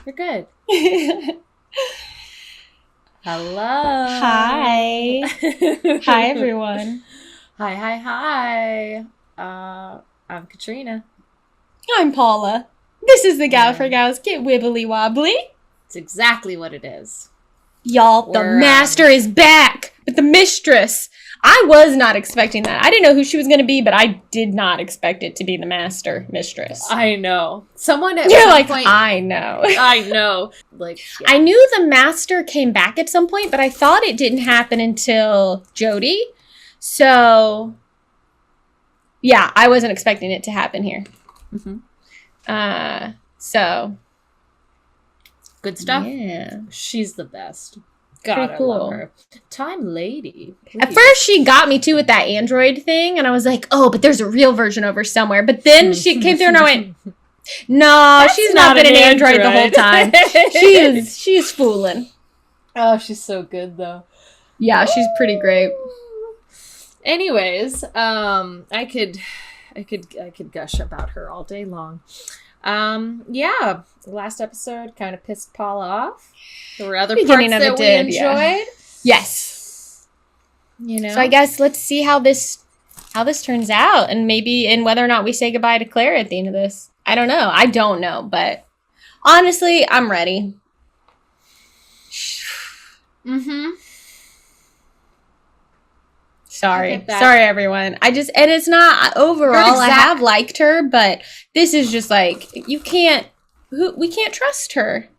We're good. Hello. Hi. Hi, everyone. Hi. I'm Katrina. I'm Paula. This is the Gallifrey Gals. Get wibbly wobbly. It's exactly what it is. Y'all, the master is back with the mistress. I was not expecting that. I didn't know who she was going to be, but I did not expect it to be the mistress. I know. Someone at You're some like, point... I know. I know. Like, yeah. I knew the master came back at some point, but I thought it didn't happen until Jodie. So, yeah, I wasn't expecting it to happen here. Mm-hmm. So. Good stuff. Yeah. She's the best. God, cool. I love her. Time lady. Please. At first, she got me too with that Android thing, and I was like, "Oh, but there's a real version over somewhere." But then she came through, and I went, "No, she's not been an Android the whole time. She is fooling." Oh, she's so good though. Yeah, she's pretty great. Anyways, I could gush about her all day long. Yeah, last episode kind of pissed Paula off. There were other parts that we enjoyed. Yeah. Yes. You know. So I guess let's see how this turns out, and whether or not we say goodbye to Clara at the end of this. I don't know, but honestly, I'm ready. Mm-hmm. Sorry, everyone. And it's not overall. I have liked her, but this is just like we can't trust her.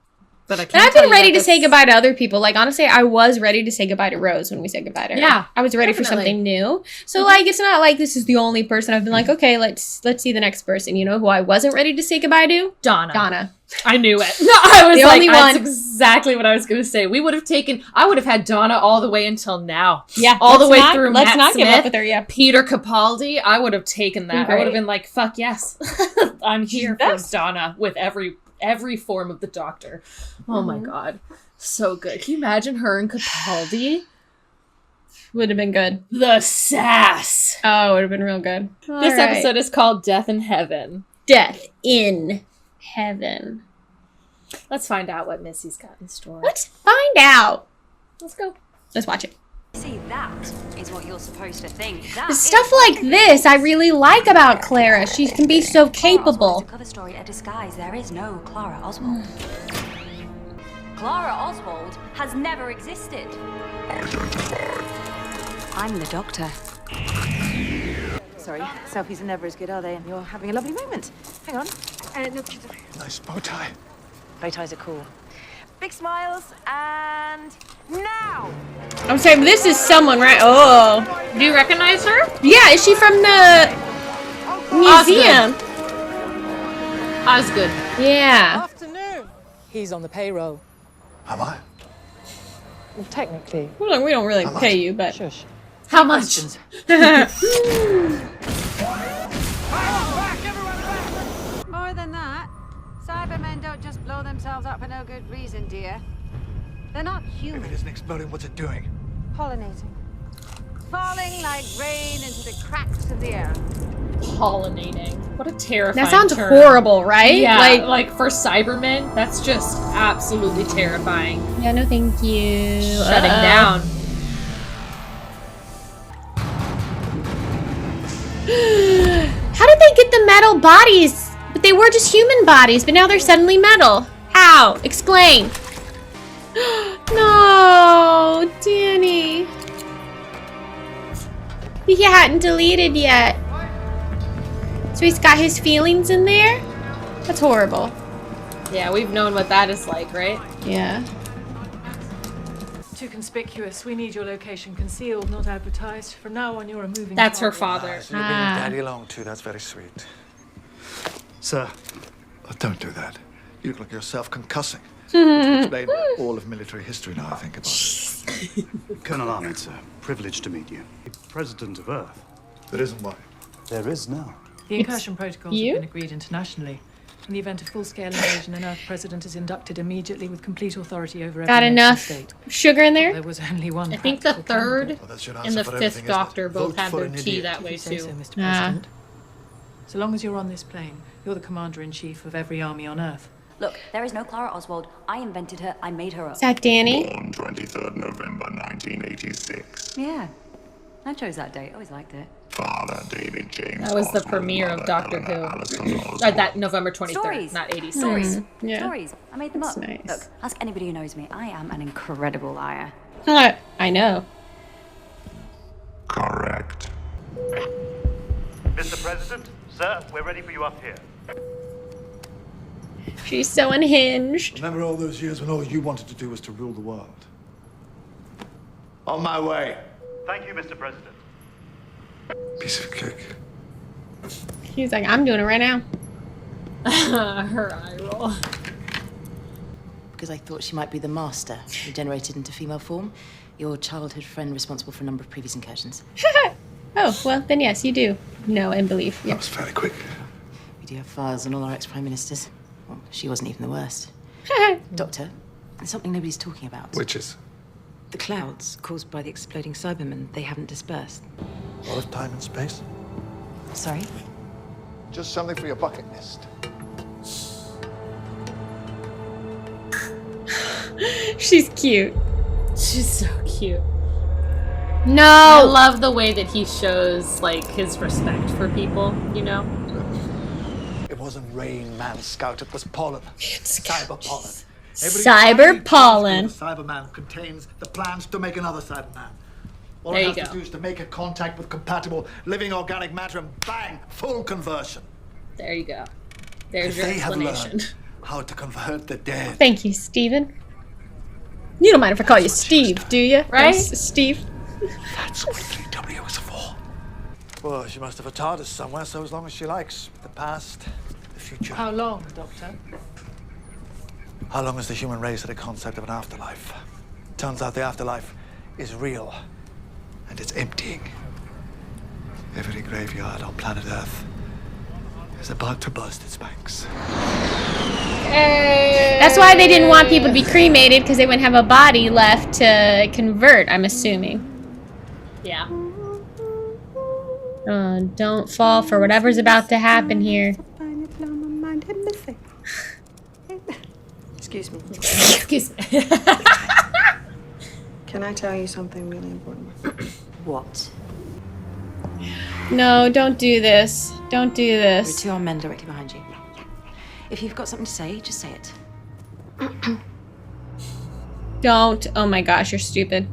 But I've been ready to say goodbye to other people. Like, honestly, I was ready to say goodbye to Rose when we said goodbye to her. Yeah, I was ready for something new. So, like, it's not like this is the only person. I've been like, okay, let's see the next person. You know who I wasn't ready to say goodbye to? Donna. I knew it. No, I was only one. That's exactly what I was going to say. I would have had Donna all the way until now. Yeah. All the way through Let's Matt not Smith, give up with her, yeah. Peter Capaldi. I would have taken that. Great. I would have been like, fuck yes. I'm here for Donna with every form of the Doctor. Oh my God. So good. Can you imagine her and Capaldi? Would have been good. The sass. Oh, it would have been real good. This episode is called Death in Heaven. Death in Heaven. Let's find out what Missy's got in store. Let's find out. Let's go. Let's watch it. See, that is what you're supposed to think. The stuff like this I really like about Clara. She can be so capable. Cover story, a disguise. There is no Clara Oswald. Clara Oswald has never existed. I'm the Doctor. Sorry, selfies are never as good, are they? And you're having a lovely moment. Hang on. No, nice bow tie. bow ties are cool. Big smiles, and now! I'm sorry, but this is someone, right? Oh. Do you recognize her? Yeah, is she from the museum? Osgood. Yeah. Afternoon. He's on the payroll. Am I? Well, technically. Well, we don't really pay you, but... Shush. How much? More than that, Cybermen don't just blow themselves up for no good reason, dear. They're not If human. it isn't exploding, what's it doing? Pollinating. Falling like rain into the cracks of the earth. Pollinating. What a terrifying That sounds term. horrible, right? Yeah, like for Cybermen, that's just absolutely terrifying. Yeah, no thank you. Shutting down. How did they get the metal bodies? But they were just human bodies, but now they're suddenly metal. How? Explain. No, Danny. He hadn't deleted yet. So he's got his feelings in there? That's horrible. Yeah, we've known what that is like, right? Yeah. Too conspicuous. We need your location concealed, not advertised. From now on, you're a moving That's her target. father. So you're bringing Daddy along too. That's very sweet. Sir, don't do that. You look like you're self-concussing. To explain all of military history now I think about it. Colonel Arnold, sir. Privileged to meet you. President of Earth. There isn't one. There is now. The incursion protocols you? have been agreed internationally. In the event of full-scale invasion, an Earth president is inducted immediately with complete authority over every Got nation enough state. sugar in there? There was only one. I think the practical third candidate. Well, that's your and answer the for fifth everything, isn't it? Doctor both Vote had for their an tea idiot. that If way you say too. so, Mr. President. So long as you're on this plane, you're the commander-in-chief of every army on Earth. Look, there is no Clara Oswald. I invented her. I made her up. Is that Danny? Born 23rd November 1986. Yeah. I chose that date. Always liked it. Father David James. That was the Oswald, premiere of mother Doctor Who. Eleanor Allison Oswald. That November 23rd, Stories. not 86. Stories. Yeah. Stories. I made them That's up. nice. Look, ask anybody who knows me. I am an incredible liar. I know. Correct. Mr. President, sir, we're ready for you up here. She's so unhinged. Remember all those years when all you wanted to do was to rule the world? On my way. Thank you, Mr. President. Piece of cake. He's like, I'm doing it right now. Her eye roll. Because I thought she might be the master, regenerated into female form. Your childhood friend responsible for a number of previous incursions. Oh, well, then yes, you do know and believe. That Yeah. was fairly quick. We do have files on all our ex-prime ministers. Well, she wasn't even the worst. Doctor, there's something nobody's talking about. Witches. The clouds caused by the exploding Cybermen, they haven't dispersed. A lot of time and space. Sorry? Just something for your bucket list. She's cute. She's so cute. I No! love the way that he shows, like, his respect for people, you know? It wasn't rain man scout, it was pollen. Cyber pollen. Cyber pollen. The Cyberman contains the plans to make another Cyberman. All There I you have go. to do is to make a contact with compatible living organic matter and bang, full conversion. There you go. There's If your they have explanation. learned how to convert the dead. Thank you, Steven. You don't mind if I call you Steve, do you? Right? Steve. That's what 3W is for. Well, she must have a TARDIS somewhere, so as long as she likes. The past, the future. How long, Doctor? How long has the human race had a concept of an afterlife? Turns out the afterlife is real, and it's emptying. Every graveyard on planet Earth is about to burst its banks. That's why they didn't want people to be cremated, because they wouldn't have a body left to convert, I'm assuming. Yeah. Don't fall for whatever's about to happen here. Excuse me. Excuse me. Can I tell you something really important? What? No, don't do this. Don't do There are this. two armed men directly behind you. If you've got something to say, just say it. Don't. Oh my gosh, you're stupid.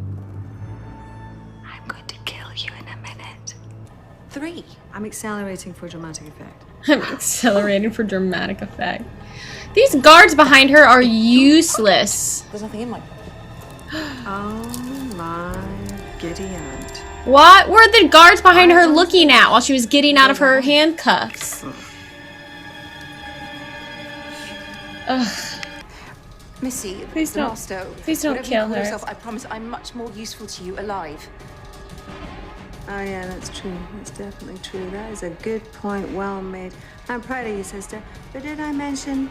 I'm going to kill you in a minute. 3. I'm accelerating for dramatic effect. I'm accelerating for dramatic effect. These guards behind her are useless. There's nothing in my... Oh my giddy aunt. What were the guards behind her looking at while she was getting out of her handcuffs? Ugh. Missy, Please the don't- master, please don't whatever you kill call her. yourself, I promise I'm much more useful to you alive. Oh yeah, that's true. That's definitely true. That is a good point. Well made. I'm proud of you, sister. But did I mention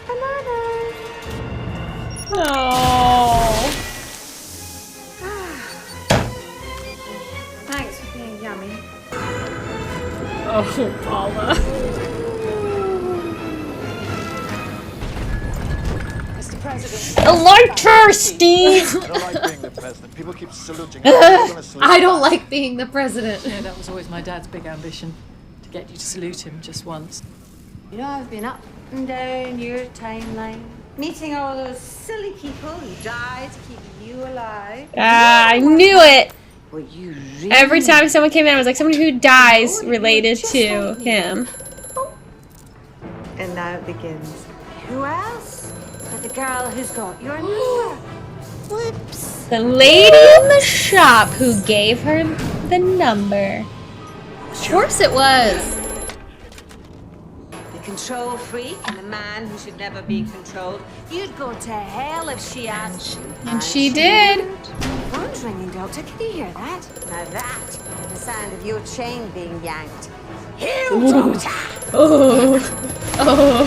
banana? Oh. Thanks for being yummy. Oh, Paula. Mr. President. Alert her, Steve! I don't like being the president. People keep saluting me. I'm gonna salute I don't back. like being the president. Yeah, that was always my dad's big ambition, to get you to salute him just once. You know, I've been up and down your timeline, meeting all those silly people who died to keep you alive. Ah, I knew it! What you really Every time someone came in, I was like, somebody who dies related to him. And now it begins. Who else? But the girl who's got your number. Whoops. The lady in the shop who gave her the number. Of course it was. The control freak and the man who should never be controlled. You'd go to hell if she asked you. And she did. Phone's ringing, Doctor. Can you hear that? Now that is the sound of your chain being yanked. Heal, Doctor! Oh. Oh.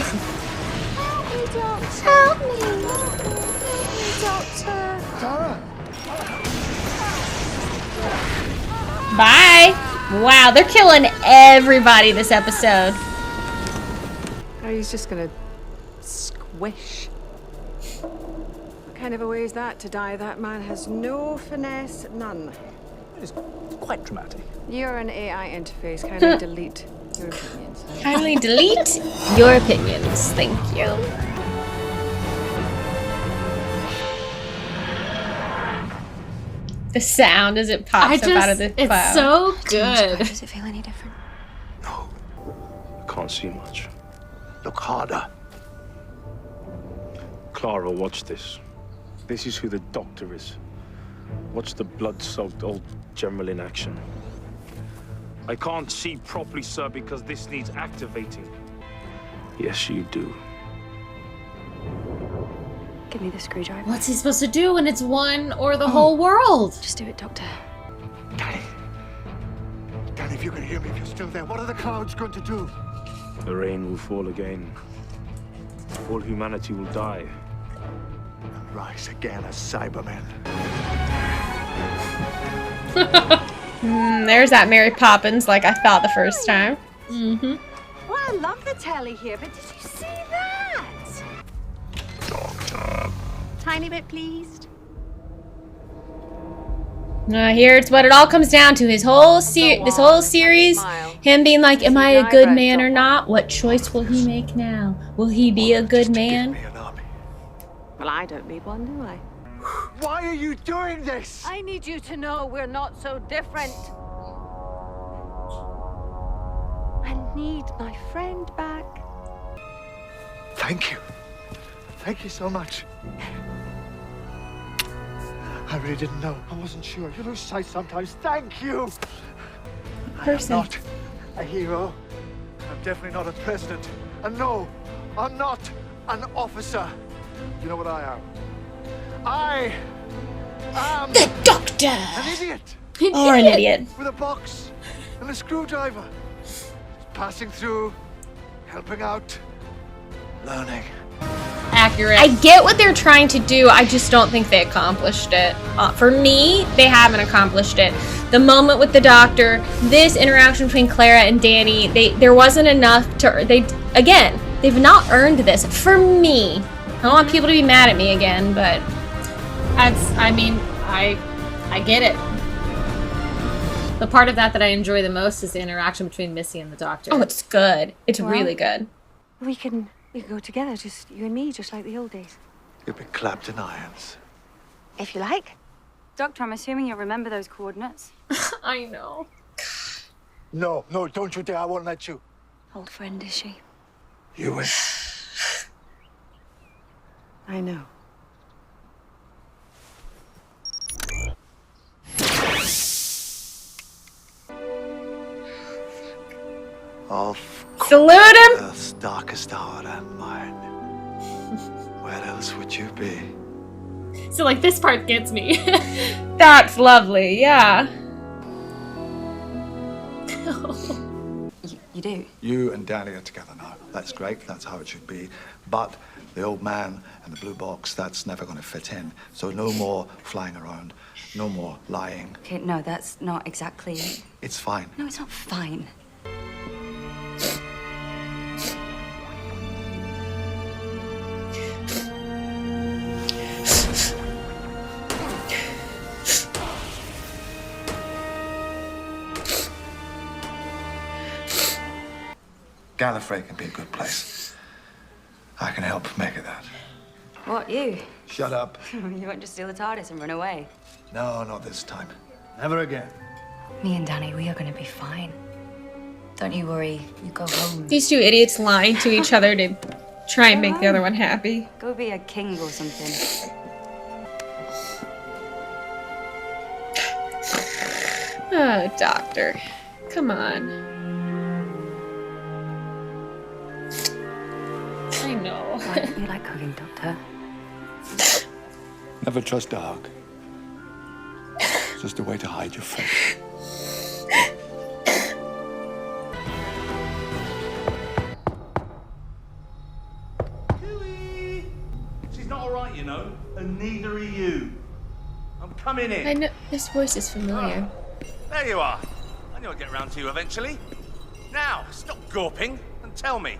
Help me, Doctor. Help me, Doctor. Clara! Bye. Wow, they're killing everybody this episode. Oh, he's just gonna squeeze wish. What kind of a way is that to die? That man has no finesse, none. It's quite dramatic. You're an AI interface. Kindly delete your opinions. Kindly delete your opinions. Thank you. The sound as it pops up out of the cloud. It's so good. Does it feel any different? No. I can't see much. Look harder. Clara, watch this. This is who the doctor is. Watch the blood-soaked old general in action. I can't see properly, sir, because this needs activating. Yes, you do. Give me the screwdriver. What's he supposed to do when it's one or the whole world? Just do it, Doctor. Danny. Danny, if you can hear me, if you're still there, what are the clouds going to do? The rain will fall again. All humanity will die. And rise again as Cybermen. There's that Mary Poppins like I thought the first time. Well, I love the telly here, but did you see that? Doctor. Tiny bit pleased. Here it's what it all comes down to. This whole series, him being like, am I a good man or not? What choice will he make now? Will he be a good man? Well, I don't need one, do I? Why are you doing this? I need you to know we're not so different. I need my friend back. Thank you. Thank you so much. I really didn't know. I wasn't sure. You lose sight sometimes. Thank you. I am not a hero. I'm definitely not a president. And no, I'm not an officer. You know what I am? I am the Doctor. An idiot. Or an idiot. With a box and a screwdriver. Passing through, helping out, learning. Accurate. I get what they're trying to do. I just don't think they accomplished it. For me, they haven't accomplished it. The moment with the Doctor, this interaction between Clara and Danny, there wasn't enough to. They've not earned this for me. I don't want people to be mad at me again, but I get it. The part of that I enjoy the most is the interaction between Missy and the Doctor. Oh, it's good. It's really good. We can go together, just you and me, just like the old days. You'll be clapped in irons. If you like. Doctor, I'm assuming you'll remember those coordinates. I know. No, don't you dare. I won't let you. Old friend, is she? You win. I know. Of salute him. Earth's darkest hour and mine. Where else would you be? So, like, this part gets me. That's lovely, yeah. You do? You and Danny are together now. That's great. That's how it should be. But the old man and the blue box, that's never going to fit in. So no more flying around. No more lying. Okay, no, that's not exactly... It's fine. No, it's not fine. Gallifrey can be a good place. I can help make it that. What, you? Shut up. You won't just steal the TARDIS and run away. No, not this time. Never again. Me and Danny, we are going to be fine. Don't you worry. You go home. These two idiots lying to each other to try and make the other one happy. Go be a king or something. Oh, Doctor. Come on. I know. Why don't you like hugging, Doctor? Never trust a hug. It's just a way to hide your face. She's not all right, you know, and neither are you. I'm coming in. I know this voice is familiar. There you are. I knew I'd get around to you eventually. Now, stop gawping and tell me.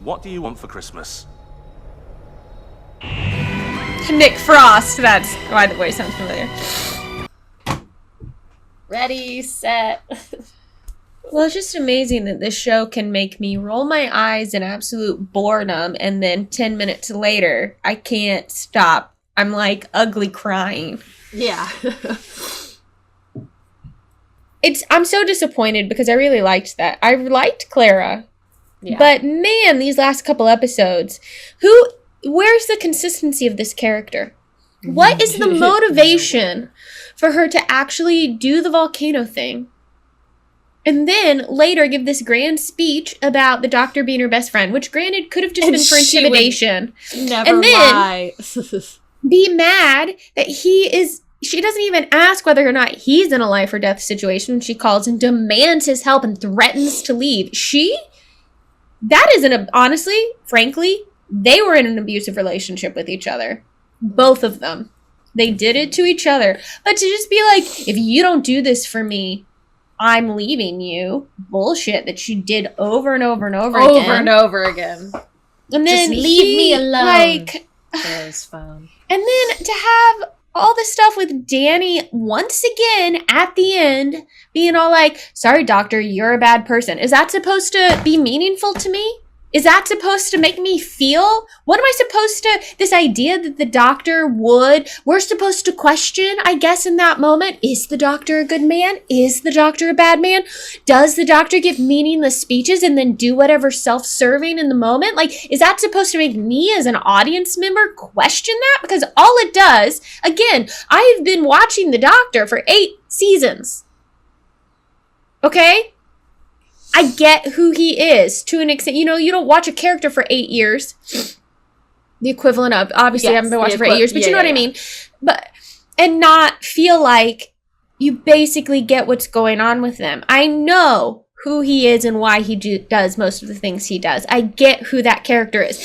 What do you want for Christmas? Nick Frost. That's why the voice sounds familiar. Ready, set. Well, it's just amazing that this show can make me roll my eyes in absolute boredom, and then 10 minutes later, I can't stop. I'm like ugly crying. Yeah. I'm so disappointed because I really liked that. I liked Clara. Yeah. But man, these last couple episodes, where's the consistency of this character? What is the motivation for her to actually do the volcano thing? And then later give this grand speech about the doctor being her best friend, which granted could have just been for intimidation. Never and then lie. Be mad that she doesn't even ask whether or not he's in a life or death situation. She calls and demands his help and threatens to leave. Honestly, frankly, they were in an abusive relationship with each other. Both of them. They did it to each other. But to just be like, if you don't do this for me, I'm leaving you. Bullshit that she did over and over and over again. Over and over again. And then just leave me alone. There's phone. And then to have all this stuff with Danny once again at the end being all like, sorry, doctor, you're a bad person. Is that supposed to be meaningful to me? Is that supposed to make me feel? What am I supposed to, this idea that the doctor we're supposed to question, I guess, in that moment. Is the doctor a good man? Is the doctor a bad man? Does the doctor give meaningless speeches and then do whatever self-serving in the moment? Like, is that supposed to make me as an audience member question that? Because all it does, again, I have been watching the doctor for 8 seasons. Okay? I get who he is to an extent. You know, you don't watch a character for 8 years. The equivalent of, obviously, I haven't been watching for 8 years, but you know what I mean? And not feel like you basically get what's going on with them. I know who he is and why he does most of the things he does. I get who that character is.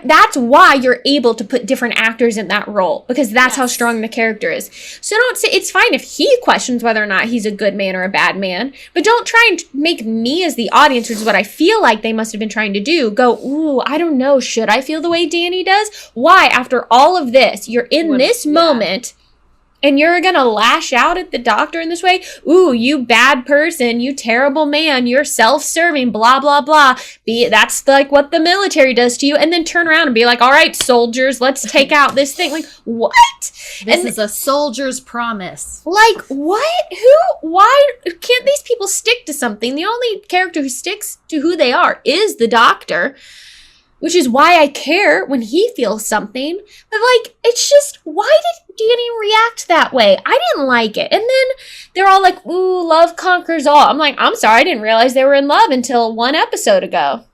That's why you're able to put different actors in that role, because that's how strong the character is. So don't say, it's fine if he questions whether or not he's a good man or a bad man, but don't try and make me as the audience, which is what I feel like they must have been trying to do, go, ooh, I don't know, should I feel the way Danny does? Why, after all of this, you're in this moment, and you're going to lash out at the doctor in this way? Ooh, you bad person, you terrible man, you're self-serving, blah, blah, blah. That's like what the military does to you. And then turn around and be like, all right, soldiers, let's take out this thing. Like, what? This is a soldier's promise. Like, what? Why can't these people stick to something? The only character who sticks to who they are is the doctor. Which is why I care when he feels something. But, like, it's just, why did Danny react that way? I didn't like it. And then they're all like, ooh, love conquers all. I'm like, I'm sorry, I didn't realize they were in love until 1 episode ago.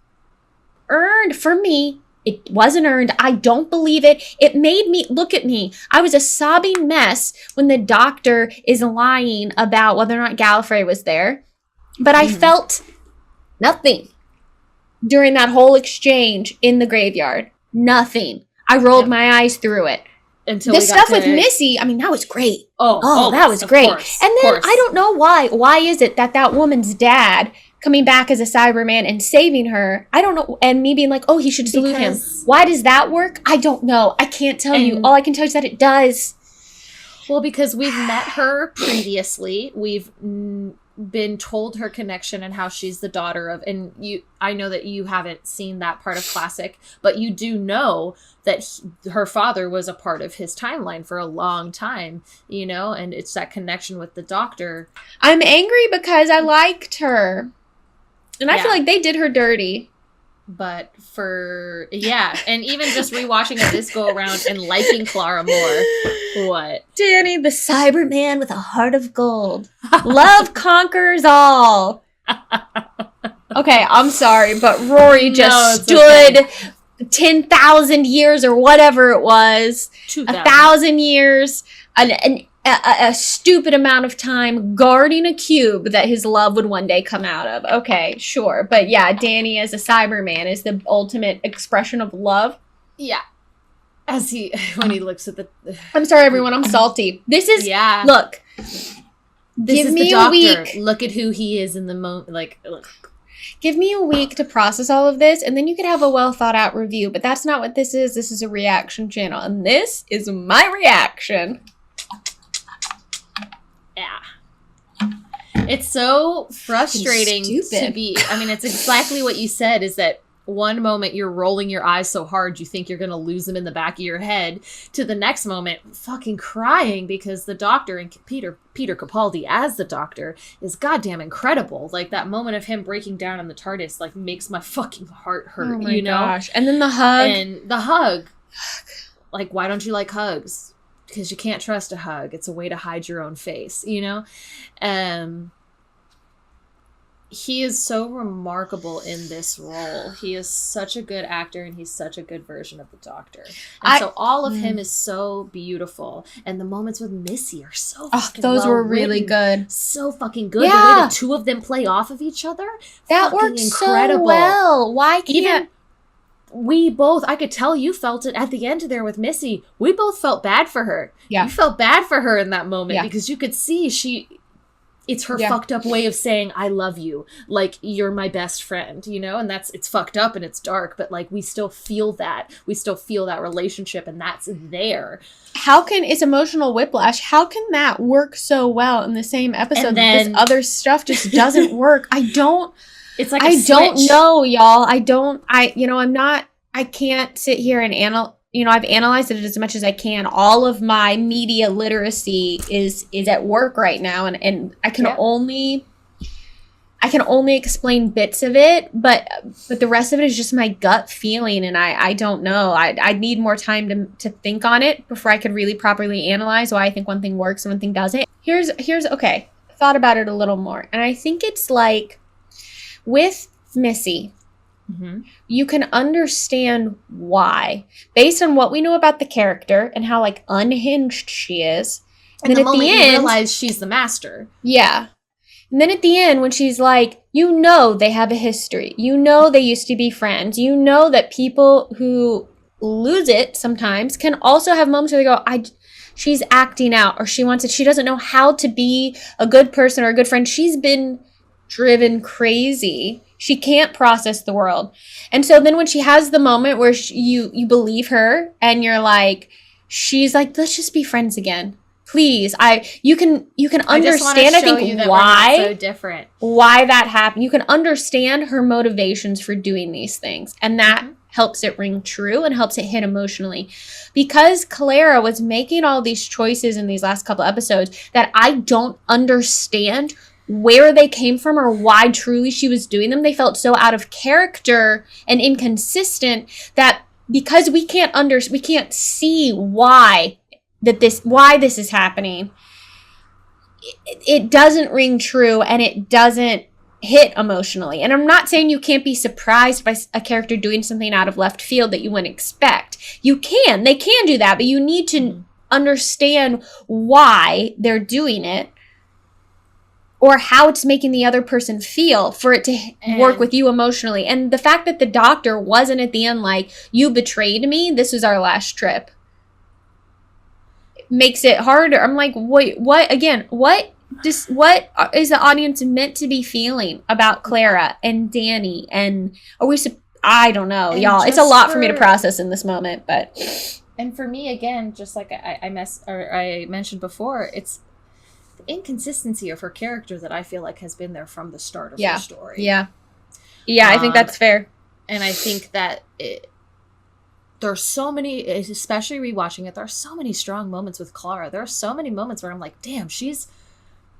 Earned for me. It wasn't earned. I don't believe it. It made me, look at me. I was a sobbing mess when the doctor is lying about whether or not Gallifrey was there. But I felt nothing. During that whole exchange in the graveyard. Nothing. I rolled my eyes through it. Until the stuff with Missy, I mean, that was great. Oh, that was great. And then I don't know why. Why is it that woman's dad coming back as a Cyberman and saving her, I don't know, and me being like, oh, he should salute him. Why does that work? I don't know. I can't tell you. All I can tell you is that it does. Well, because we've met her previously. We've been told her connection and how she's the daughter of, and I know that you haven't seen that part of Classic, but you do know that her father was a part of his timeline for a long time, you know, and it's that connection with the doctor. I'm angry because I liked her. And I feel like they did her dirty. But and even just rewatching it this go around and liking Clara more. What? Danny, the Cyberman with a heart of gold. Love conquers all. Okay, I'm sorry, but Rory just stood 10,000 years or whatever it was. 1,000 years. A stupid amount of time guarding a cube that his love would one day come out of. Okay, sure. But yeah, Danny as a Cyberman is the ultimate expression of love. Yeah. When he looks at the... I'm sorry, everyone. I'm salty. This is... Yeah. Look. This is the doctor. Look at who he is in the moment. Like, look. Give me a week to process all of this, and then you could have a well thought out review. But that's not what this is. This is a reaction channel, and this is my reaction. Yeah. It's so frustrating to be. I mean, it's exactly what you said, is that one moment you're rolling your eyes so hard you think you're going to lose them in the back of your head, to the next moment fucking crying because the Doctor, and Peter Capaldi as the Doctor, is goddamn incredible. Like, that moment of him breaking down in the TARDIS, like, makes my fucking heart hurt, Oh my you know? gosh. And then the hug. And the hug. Like, why don't you like hugs? Because you can't trust a hug. It's a way to hide your own face, you know? He is so remarkable in this role. He is such a good actor, and he's such a good version of the Doctor. And so all of him is so beautiful. And the moments with Missy are so fucking those were well really written. good. So fucking good. Yeah. The way the two of them play off of each other, That fucking worked incredible. so well. Why can't... Even we both, I could tell you felt it at the end there with Missy. We both felt bad for her. Yeah. You felt bad for her in that moment, Yeah. because you could see it's her Yeah. fucked up way of saying, I love you. Like, you're my best friend, you know? And it's fucked up and it's dark, but like, we still feel that. We still feel that relationship, and that's there. How can... It's emotional whiplash. How can that work so well in the same episode? And This then- other stuff just doesn't work. It's like I don't switch. know, y'all. I can't sit here and I've analyzed it as much as I can. All of my media literacy is at work right now, and I can only explain bits of it, but the rest of it is just my gut feeling, and I don't know. I need more time to think on it before I could really properly analyze why I think one thing works and one thing doesn't. Here's okay. Thought about it a little more, and I think it's like with Missy. Mm-hmm. You can understand why, based on what we know about the character and how like unhinged she is. And the moment you realize she's the master. Yeah. And then at the end, when she's like, you know, they have a history. You know, they used to be friends. You know that people who lose it sometimes can also have moments where they go, she's acting out, or she wants it. She doesn't know how to be a good person or a good friend. She's been driven crazy. She can't process the world. And so then when she has the moment where you believe her, and you're like, she's like, let's just be friends again. Please. You can understand, I think, why so different. Why that happened. You can understand her motivations for doing these things. And that helps it ring true and helps it hit emotionally. Because Clara was making all these choices in these last couple episodes that I don't understand where they came from or why truly she was doing them. They felt so out of character and inconsistent that because we can't see why this is happening, it doesn't ring true and it doesn't hit emotionally. And I'm not saying you can't be surprised by a character doing something out of left field that you wouldn't expect. They can do that, but you need to understand why they're doing it, or how it's making the other person feel for it to work with you emotionally. And the fact that the Doctor wasn't at the end like, you betrayed me, this was our last trip, makes it harder. I'm like, wait, what? Again, what is the audience meant to be feeling about Clara and Danny? And I don't know, y'all. It's a lot for me to process in this moment, but... And for me, again, just like I mentioned before, it's inconsistency of her character that I feel like has been there from the start of her story. Yeah, I think that's fair. And I think that there's so many, especially rewatching it, there are so many strong moments with Clara. There are so many moments where I'm like, damn, she's,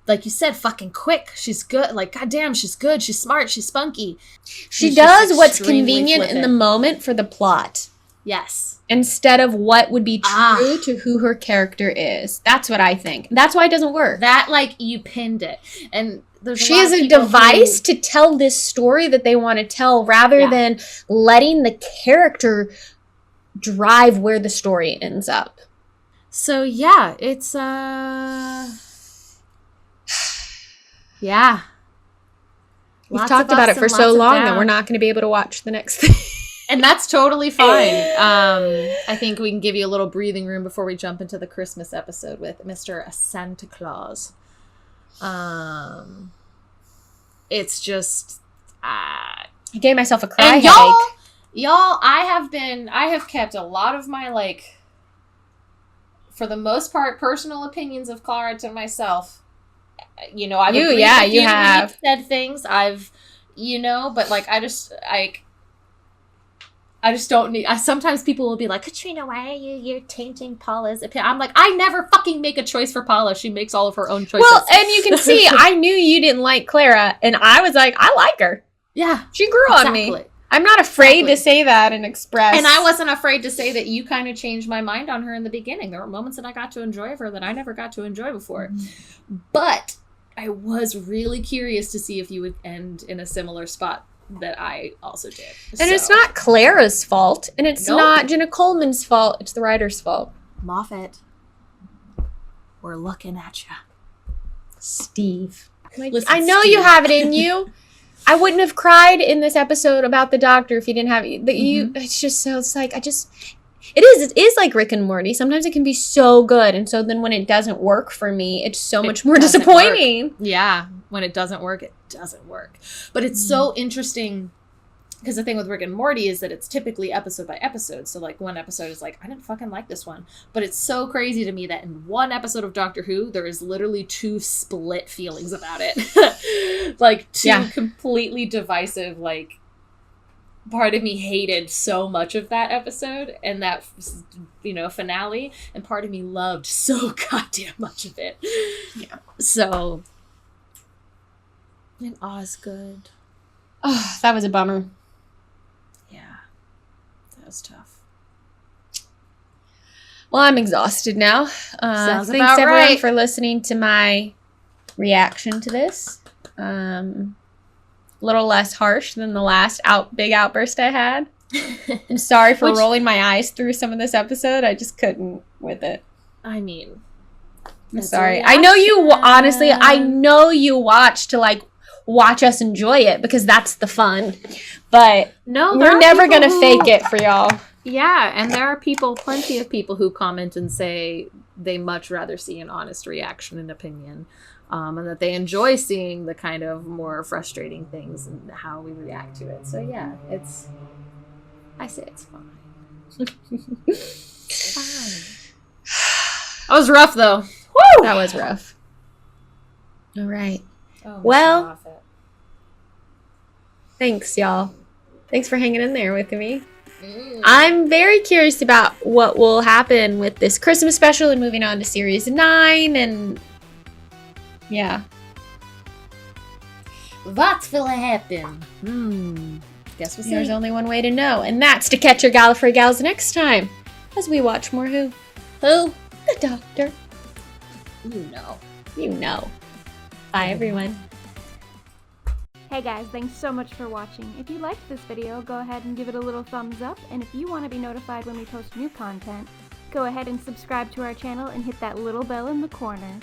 like you said, fucking quick. She's good. Like, goddamn, she's good. She's smart. She's spunky. She does what's convenient in the moment for the plot. Yes. Instead of what would be true to who her character is. That's what I think. That's why it doesn't work. That, like, you pinned it. And she is a device to tell this story that they want to tell, rather than letting the character drive where the story ends up. So, yeah, it's, yeah. We've talked about it for so long that we're not going to be able to watch the next thing. And that's totally fine. I think we can give you a little breathing room before we jump into the Christmas episode with Mr. Santa Claus. It's just, I gave myself a cry and headache. y'all, I have kept a lot of my, like, for the most part, personal opinions of Clara to myself. You know, I've agreed with you have said things. I've, you know, but like I just don't need. Sometimes people will be like, Katrina, why are you're tainting Paula's opinion? I'm like, I never fucking make a choice for Paula. She makes all of her own choices. Well, and you can see, I knew you didn't like Clara, and I was like, I like her. Yeah, she grew on me. I'm not afraid to say that and express. And I wasn't afraid to say that you kind of changed my mind on her in the beginning. There were moments that I got to enjoy of her that I never got to enjoy before. Mm-hmm. But I was really curious to see if you would end in a similar spot that I also did. And it's not Clara's fault, and it's not Jenna Coleman's fault. It's the writer's fault. Moffat, we're looking at you. Steve. Like, Listen, I know Steve. you have it in you. I wouldn't have cried in this episode about the doctor if you didn't have it. It's just so, it's like, it is like Rick and Morty. Sometimes it can be so good, and so then when it doesn't work for me, it's so much more disappointing. Work. Yeah, when it doesn't work, it doesn't work. But it's so interesting, because the thing with Rick and Morty is that it's typically episode by episode. So like one episode is like, I didn't fucking like this one. But it's so crazy to me that in one episode of Doctor Who, there is literally 2 split feelings about it. Like 2 completely divisive, like, part of me hated so much of that episode and that, you know, finale, and part of me loved so goddamn much of it. Yeah. So, and Osgood. Oh, that was a bummer. Yeah. That was tough. Well, I'm exhausted now. Sounds Thanks about everyone right. for listening to my reaction to this. A little less harsh than the last big outburst I had. I'm sorry for rolling my eyes through some of this episode. I just couldn't with it. I mean, I'm sorry. I know you, honestly, I know you watch to, like, watch us enjoy it because that's the fun. But no, we're never going to fake it for y'all. Yeah, and there are plenty of people who comment and say they much rather see an honest reaction and opinion. And that they enjoy seeing the kind of more frustrating things and how we react to it. So yeah, I say it's fine. It's fine. That was rough though. Woo! That was rough. All right. Oh, well, thanks y'all. Thanks for hanging in there with me. I'm very curious about what will happen with this Christmas special and moving on to series 9 and yeah. What's will happen? Guess we'll see. There's only one way to know, and that's to catch your Gallifrey gals next time as we watch more Who. Who? The Doctor. You know. You know. Bye, everyone. Hey guys, thanks so much for watching. If you liked this video, go ahead and give it a little thumbs up, and if you want to be notified when we post new content, go ahead and subscribe to our channel and hit that little bell in the corner.